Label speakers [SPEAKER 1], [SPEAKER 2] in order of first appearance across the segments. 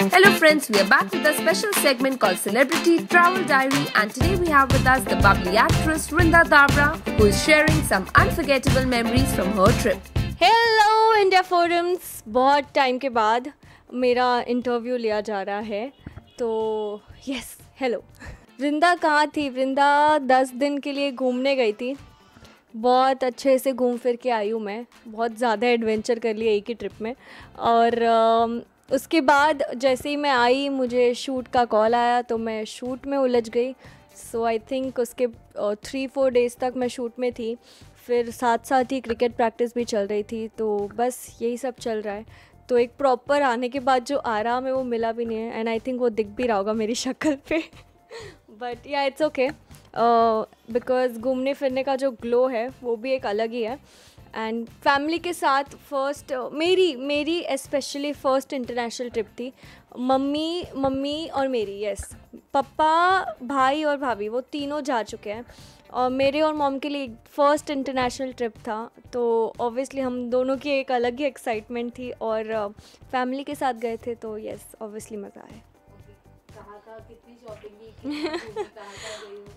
[SPEAKER 1] Hello friends, we are back with a special segment called Celebrity Travel Diary, and today we have with us the bubbly actress Vrinda Dabra, who is sharing some unforgettable memories from her trip.
[SPEAKER 2] Hello India forums, बहुत time के बाद मेरा interview लिया जा रहा है। तो yes, hello. वृंदा कहाँ थी? वृंदा 10 दिन के लिए घूमने गई थी। बहुत अच्छे से घूम फिर के आई हूँ मैं। बहुत ज़्यादा एडवेंचर कर लिया एक ही ट्रिप में। और उसके बाद जैसे ही मैं आई, मुझे शूट का कॉल आया तो मैं शूट में उलझ गई। सो आई थिंक उसके 3-4 डेज़ तक मैं शूट में थी। फिर साथ साथ ही क्रिकेट प्रैक्टिस भी चल रही थी। तो बस यही सब चल रहा है। तो एक प्रॉपर आने के बाद जो आराम है वो मिला भी नहीं है, एंड आई थिंक वो दिख भी रहा होगा मेरी शक्ल पे। बट या इट्स ओके, बिकॉज घूमने फिरने का जो ग्लो है वो भी एक अलग ही है। एंड फैमिली के साथ फर्स्ट मेरी स्पेशली फ़र्स्ट इंटरनेशनल ट्रिप थी। मम्मी और मेरी, यस, पापा, भाई और भाभी, वो तीनों जा चुके हैं। और मेरे और मॉम के लिए फ़र्स्ट इंटरनेशनल ट्रिप था। तो ऑब्वियसली हम दोनों की एक अलग ही एक्साइटमेंट थी, और फैमिली के साथ गए थे। तो यस, ऑब्वियसली मज़ा आया।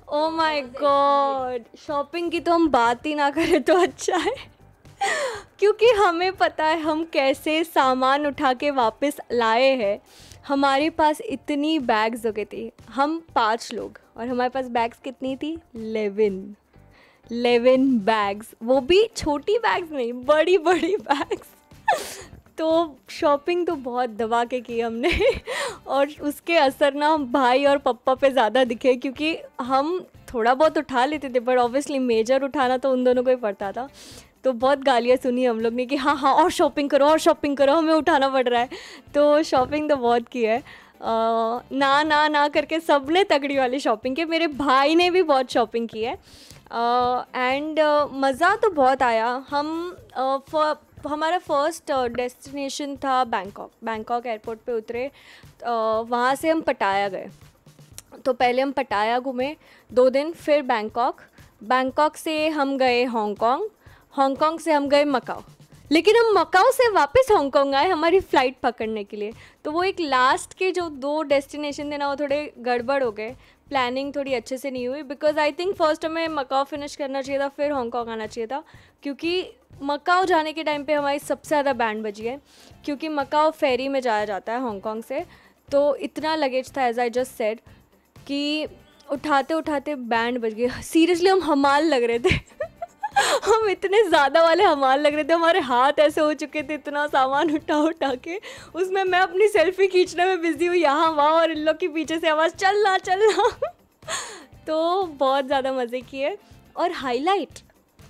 [SPEAKER 2] ओ माय गॉड, शॉपिंग की तो हम बात ही ना करें तो अच्छा है। क्योंकि हमें पता है हम कैसे सामान उठा के वापस लाए हैं। हमारे पास इतनी बैग्स हो गई थी। हम 5 लोग, और हमारे पास बैग्स कितनी थी? 11 बैग्स, वो भी छोटी बैग्स नहीं, बड़ी बड़ी बैग्स। तो शॉपिंग तो बहुत दबा के की हमने। और उसके असर ना भाई और पापा पे ज़्यादा दिखे, क्योंकि हम थोड़ा बहुत उठा लेते थे, बट ऑब्वियसली मेजर उठाना तो उन दोनों को ही पड़ता था। तो बहुत गालियाँ सुनी हम लोग ने कि हाँ और शॉपिंग करो, हमें उठाना पड़ रहा है। तो शॉपिंग तो बहुत की है। ना करके सब ने तगड़ी वाली शॉपिंग की। मेरे भाई ने भी बहुत शॉपिंग की है। एंड मज़ा तो बहुत आया। हमारा फर्स्ट डेस्टिनेशन था बैंकॉक एयरपोर्ट पे उतरे। वहाँ से हम पटाया गए। तो पहले हम पटाया घूमे 2 दिन, फिर बैंकॉक से हम गए हांगकांग से हम गए मकाओ। लेकिन हम मकाओ से वापस हांगकांग आए हमारी फ़्लाइट पकड़ने के लिए। तो वो एक लास्ट के जो 2 डेस्टिनेशन थे ना, वो थोड़े गड़बड़ हो गए। प्लानिंग थोड़ी अच्छे से नहीं हुई, बिकॉज आई थिंक फर्स्ट हमें मकाओ फिनिश करना चाहिए था, फिर हांगकांग आना चाहिए था। क्योंकि मकाओ जाने के टाइम पे हमारी सबसे ज़्यादा बैंड बजी है, क्योंकि मकाओ फेरी में जाया जाता है हांगकांग से। तो इतना लगेज था, एज आई जस्ट सेड, कि उठाते बैंड बज गए। सीरियसली हम हमाल लग रहे थे। हम इतने ज़्यादा वाले हमाल लग रहे थे, हमारे हाथ ऐसे हो चुके थे इतना सामान उठा के। उसमें मैं अपनी सेल्फी खींचने में बिजी हूँ यहाँ वहाँ, और इन लोग के पीछे से आवाज़ चलना। तो बहुत ज़्यादा मज़े किए। और हाईलाइट,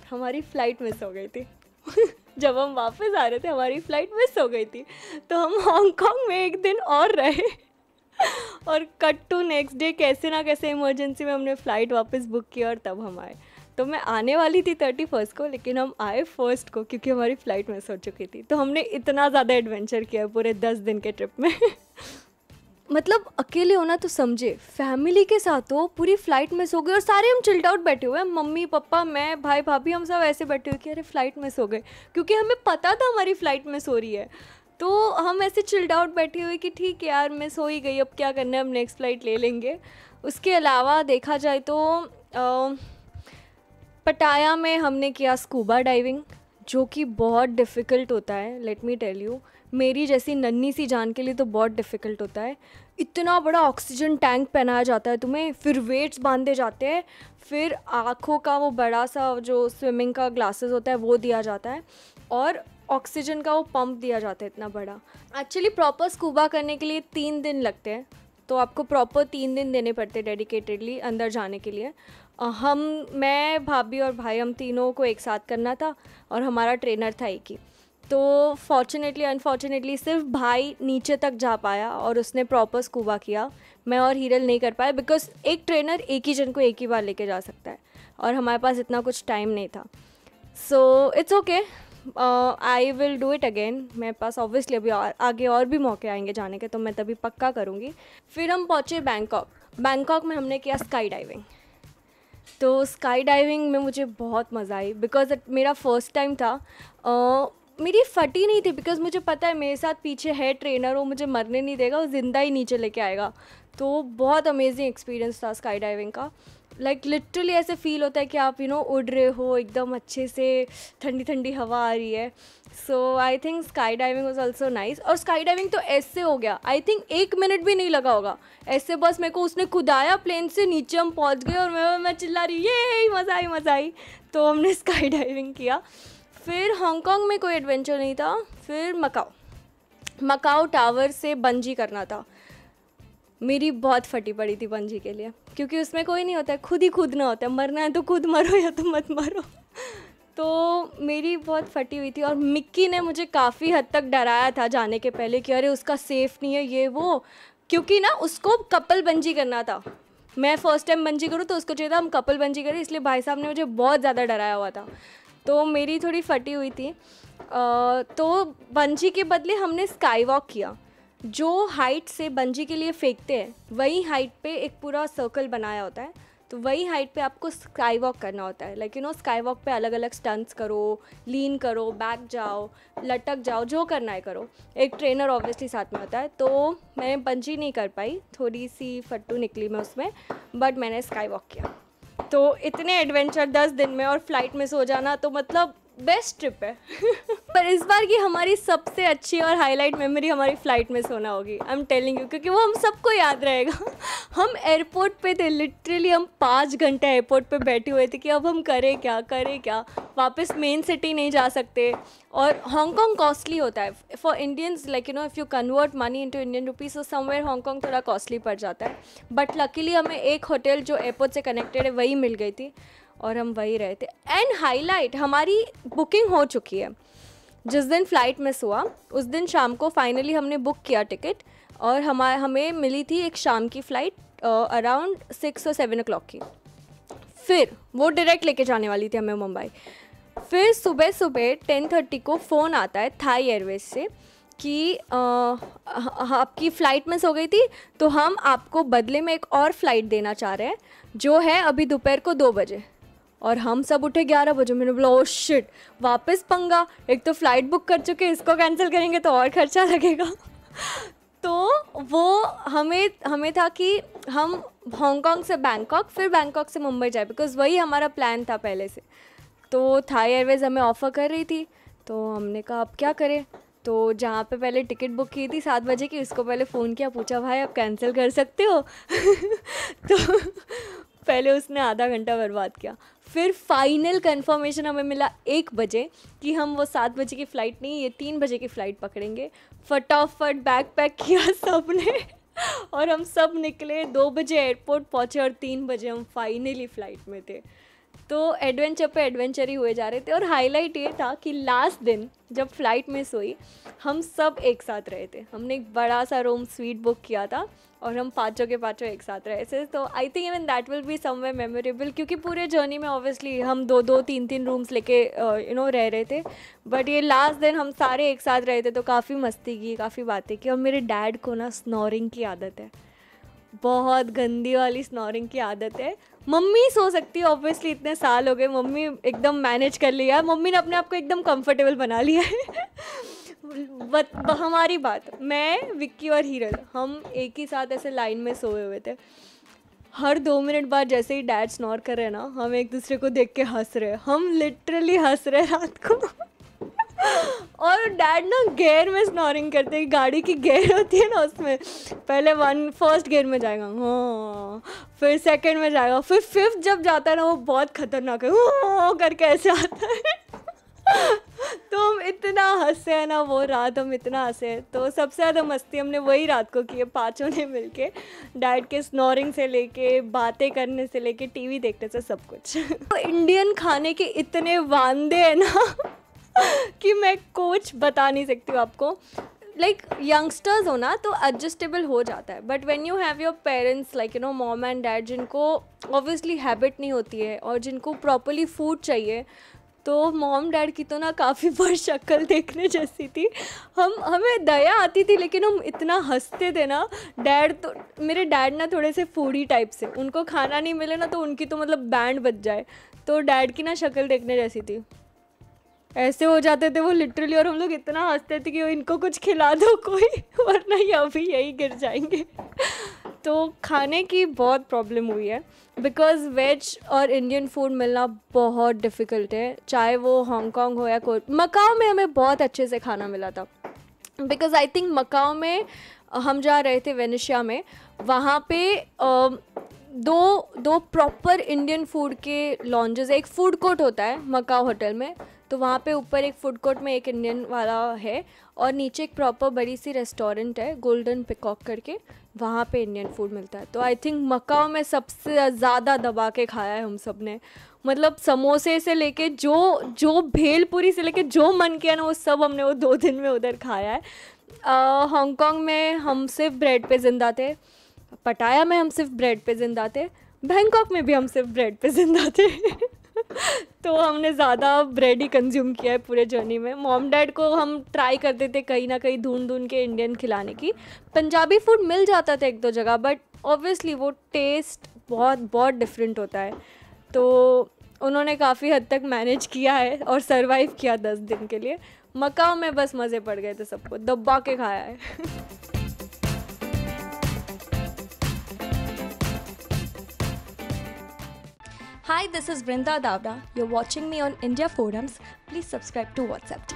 [SPEAKER 2] हमारी फ़्लाइट मिस हो गई थी। जब हम वापस आ रहे थे हमारी फ़्लाइट मिस हो गई थी। तो हम हांगकांग में 1 दिन और रहे। और कट टू नेक्स्ट डे कैसे ना कैसे इमरजेंसी में हमने फ़्लाइट वापस बुक की, और तब हम आए। तो मैं आने वाली थी 31 को, लेकिन हम आए 1 को, क्योंकि हमारी फ़्लाइट मिस हो चुकी थी। तो हमने इतना ज़्यादा एडवेंचर किया पूरे 10 दिन के ट्रिप में। मतलब अकेले होना तो समझे, फैमिली के साथ हो, पूरी फ़्लाइट मिस हो गई और सारे हम चिल्ड आउट बैठे हुए हैं। मम्मी पापा, मैं, भाई भाभी, हम सब ऐसे बैठे हुए कि अरे फ़्लाइट मिस हो गई, क्योंकि हमें पता था हमारी फ़्लाइट मिस हो रही है। तो हम ऐसे चिल्ड आउट बैठे हुए कि ठीक है यार, मिस हो ही गई, अब क्या करना है, अब नेक्स्ट फ़्लाइट ले लेंगे। उसके अलावा देखा जाए तो पटाया में हमने किया स्कूबा डाइविंग, जो कि बहुत डिफ़िकल्ट होता है। लेट मी टेल यू, मेरी जैसी नन्ही सी जान के लिए तो बहुत डिफ़िकल्ट होता है। इतना बड़ा ऑक्सीजन टैंक पहनाया जाता है तुम्हें, फिर वेट्स बांधे जाते हैं, फिर आँखों का वो बड़ा सा जो स्विमिंग का ग्लासेस होता है वो दिया जाता है, और ऑक्सीजन का वो पंप दिया जाता है इतना बड़ा। एक्चुअली प्रॉपर स्कूबा करने के लिए 3 दिन लगते हैं। तो आपको प्रॉपर 3 दिन देने पड़ते हैं डेडिकेटेडली अंदर जाने के लिए। मैं, भाभी और भाई, हम तीनों को एक साथ करना था, और हमारा ट्रेनर था एक ही। तो फॉर्चुनेटली अनफॉर्चुनेटली सिर्फ भाई नीचे तक जा पाया और उसने प्रॉपर स्कूबा किया। मैं और हीरल नहीं कर पाए, बिकॉज एक ट्रेनर एक ही जन को एक ही बार लेके जा सकता है, और हमारे पास इतना कुछ टाइम नहीं था। So it's okay, I will do it again. मेरे पास ऑब्वियसली अभी आगे और भी मौके आएंगे जाने के, तो मैं तभी पक्का करूँगी। फिर हम पहुँचे बैंकॉक में हमने किया स्काई डाइविंग। तो स्काई डाइविंग में मुझे बहुत मज़ा आई, बिकॉज मेरा फर्स्ट टाइम था। मेरी फटी नहीं थी बिकॉज मुझे पता है मेरे साथ पीछे है ट्रेनर, वो मुझे मरने नहीं देगा, वो ज़िंदा ही नीचे लेके आएगा। तो बहुत अमेजिंग एक्सपीरियंस था स्काई डाइविंग का। लाइक लिटरली ऐसे फील होता है कि आप उड़ रहे हो एकदम अच्छे से, ठंडी ठंडी हवा आ रही है। So I think sky diving was also nice. और स्काई डाइविंग तो ऐसे हो गया, आई थिंक 1 मिनट भी नहीं लगा होगा ऐसे, बस मेरे को उसने कुदाया प्लेन से, नीचे हम पहुंच गए और मैं चिल्ला रही ये मज़ा आई। तो हमने स्काई डाइविंग किया। फिर हांगकांग में कोई एडवेंचर नहीं था। फिर मकाओ टावर से बंजी करना था। मेरी बहुत फटी पड़ी थी बंजी के लिए, क्योंकि उसमें कोई नहीं होता है, खुद ही कूदना होता है, मरना है तो खुद मरो या तो मत मरो। तो मेरी बहुत फटी हुई थी। और मिक्की ने मुझे काफ़ी हद तक डराया था जाने के पहले कि अरे उसका सेफ़ नहीं है ये वो, क्योंकि ना उसको कपल बंजी करना था। मैं फ़र्स्ट टाइम बंजी करूँ तो उसको चाहिए था हम कपल बंजी करें, इसलिए भाई साहब ने मुझे बहुत ज़्यादा डराया हुआ था। तो मेरी थोड़ी फटी हुई थी। तो बंजी के बदले हमने स्काई वॉक किया। जो हाइट से बंजी के लिए फेंकते हैं वही हाइट पे एक पूरा सर्कल बनाया होता है, तो वही हाइट पे आपको स्काई वॉक करना होता है। लाइक स्काई वॉक पे अलग अलग स्टंट्स करो, लीन करो, बैक जाओ, लटक जाओ, जो करना है करो। एक ट्रेनर ऑब्वियसली साथ में होता है। तो मैं बंजी नहीं कर पाई, थोड़ी सी फट्टू निकली मैं उसमें, बट मैंने स्काई वॉक किया। तो इतने एडवेंचर 10 दिन में, और फ्लाइट में सो जाना, तो मतलब बेस्ट ट्रिप है। पर इस बार की हमारी सबसे अच्छी और हाईलाइट मेमोरी हमारी फ़्लाइट में सोना होगी, आई एम टेलिंग यू, क्योंकि वो हम सबको याद रहेगा। हम एयरपोर्ट पे थे, लिटरली हम 5 घंटे एयरपोर्ट पे बैठे हुए थे कि अब हम करें क्या, वापस मेन सिटी नहीं जा सकते। और हांगकांग कॉस्टली होता है for Indians, like if you convert money into Indian rupees, तो समवेयर हांगकांग थोड़ा कॉस्टली पड़ जाता है। बट लकीली हमें एक होटल जो एयरपोर्ट से कनेक्टेड है वही मिल गई थी, और हम वही रहे थे। एंड हाईलाइट, हमारी बुकिंग हो चुकी है। जिस दिन फ़्लाइट मिस हुआ उस दिन शाम को फाइनली हमने बुक किया टिकट, और हमें मिली थी एक शाम की फ़्लाइट अराउंड 6 और 7 o'clock की। फिर वो डायरेक्ट लेके जाने वाली थी हमें मुंबई। फिर सुबह 10:30 को फ़ोन आता है थाई एयरवेज से कि आपकी फ़्लाइट मिस हो गई थी, तो हम आपको बदले में एक और फ़्लाइट देना चाह रहे हैं, जो है अभी दोपहर को 2 बजे। और हम सब उठे 11 बजे। मैंने बोला ओ शिट, वापस पंगा, एक तो फ़्लाइट बुक कर चुके, इसको कैंसिल करेंगे तो और खर्चा लगेगा। तो वो हमें था कि हम हांगकांग से बैंकॉक, फिर बैंकॉक से मुंबई जाए, बिकॉज़ वही हमारा प्लान था पहले से। तो थाई एयरवेज़ हमें ऑफ़र कर रही थी, तो हमने कहा अब क्या करें। तो जहाँ पे पहले टिकट बुक की थी 7 बजे की, उसको पहले फ़ोन किया, पूछा भाई आप कैंसिल कर सकते हो। तो पहले उसने आधा घंटा बर्बाद किया। फिर फाइनल कंफर्मेशन हमें मिला 1 बजे कि हम वो 7 बजे की फ़्लाइट नहीं, ये 3 बजे की फ़्लाइट पकड़ेंगे। फटाफट बैग पैक किया सब ने और हम सब निकले। 2 बजे एयरपोर्ट पहुँचे और 3 बजे हम फाइनली फ़्लाइट में थे। तो एडवेंचर पे एडवेंचर ही हुए जा रहे थे। और हाईलाइट ये था कि लास्ट दिन जब फ़्लाइट मिस हुई, हम सब एक साथ रहे थे। हमने एक बड़ा सा रूम स्वीट बुक किया था और हम पाँचों के पाँचों एक साथ रहे थे। तो I think even that will be somewhere memorable, क्योंकि पूरे जर्नी में ऑब्वियसली हम 2-2, 3-3 रूम्स लेके रह रहे थे। बट ये लास्ट दिन हम सारे एक साथ रहे थे, तो काफ़ी मस्ती की, काफ़ी बातें की। और मेरे डैड को ना स्नोरिंग की आदत है, बहुत गंदी वाली स्नोरिंग की आदत है। मम्मी सो सकती है ऑब्वियसली, इतने साल हो गए, मम्मी एकदम मैनेज कर लिया है, मम्मी ने अपने आप को एकदम कंफर्टेबल बना लिया है। हमारी बात, मैं, विक्की और हीरल, हम एक ही साथ ऐसे लाइन में सोए हुए थे। हर 2 मिनट बाद जैसे ही डैड स्नोर कर रहे हैं ना, हम एक दूसरे को देख के हंस रहे हैं। हम लिटरली हंस रहे हैं रात को। और डैड ना गियर में स्नोरिंग करते हैं, गाड़ी की गियर होती है ना, उसमें पहले फर्स्ट गियर में जाएगा, हाँ, फिर सेकंड में जाएगा, फिर 5th जब जाता है ना, वो बहुत खतरनाक है, हाँ करके ऐसे आता है। तो हम इतना हंसे हैं ना वो रात, हम इतना हंसे। तो सबसे ज़्यादा मस्ती हमने वही रात को की है, पाँचों ने मिलके, डैड के स्नोरिंग से लेके, बातें करने से लेके, टीवी देखने से, सब कुछ। तो इंडियन खाने के इतने वांदे हैं ना कि मैं कुछ बता नहीं सकती हूँ आपको। लाइक यंगस्टर्स हो ना तो एडजस्टेबल हो जाता है, but when you have your parents like mom and dad, जिनको ऑब्वियसली हैबिट नहीं होती है और जिनको प्रॉपरली फूड चाहिए, तो मॉम डैड की तो ना काफ़ी बार शक्ल देखने जैसी थी। हमें दया आती थी, लेकिन हम इतना हंसते थे ना। मेरे डैड ना थोड़े से फूडी टाइप से, उनको खाना नहीं मिले ना तो उनकी तो मतलब बैंड बज जाए। तो डैड की ना शक्ल देखने जैसी थी। ऐसे हो जाते थे वो लिटरली, और हम लोग इतना हंसते थे कि इनको कुछ खिला दो कोई, वरना ये अभी यही गिर जाएंगे। तो खाने की बहुत प्रॉब्लम हुई है, बिकॉज़ वेज और इंडियन फूड मिलना बहुत डिफ़िकल्ट है, चाहे वो हांगकांग हो या कोई। मकाओ में हमें बहुत अच्छे से खाना मिला था, बिकॉज़ आई थिंक मकाओ में हम जा रहे थे वेनेशिया में, वहाँ पे दो प्रॉपर इंडियन फूड के लॉन्जेस, एक फूड कोर्ट होता है मकाओ होटल में, तो वहाँ पे ऊपर एक फूड कोर्ट में एक इंडियन वाला है, और नीचे एक प्रॉपर बड़ी सी रेस्टोरेंट है गोल्डन पिकॉक करके, वहाँ पे इंडियन फूड मिलता है। तो आई थिंक मकाओ में सबसे ज़्यादा दबा के खाया है हम सब ने, मतलब समोसे से लेके जो भेलपुरी से लेके जो मन किया ना वो सब हमने वो 2 दिन में उधर खाया है। हांगकांग में हम सिर्फ ब्रेड पे ज़िंदा थे, पटाया में हम सिर्फ ब्रेड पे ज़िंदा थे, बैंकॉक में भी हम सिर्फ ब्रेड पे ज़िंदा थे। तो हमने ज़्यादा ब्रेड ही कंज्यूम किया है पूरे जर्नी में। मॉम डैड को हम ट्राई करते थे कहीं ना कहीं ढूंढ के इंडियन खिलाने की। पंजाबी फूड मिल जाता था 1-2 जगह, बट ऑब्वियसली वो टेस्ट बहुत डिफरेंट होता है। तो उन्होंने काफ़ी हद तक मैनेज किया है और सरवाइव किया 10 दिन के लिए। मकाओ में बस मज़े पड़ गए थे, सबको दबा के खाया है।
[SPEAKER 3] Hi, this is Vrinda Davda. You're watching me on India Forums. Please subscribe to WhatsApp TV.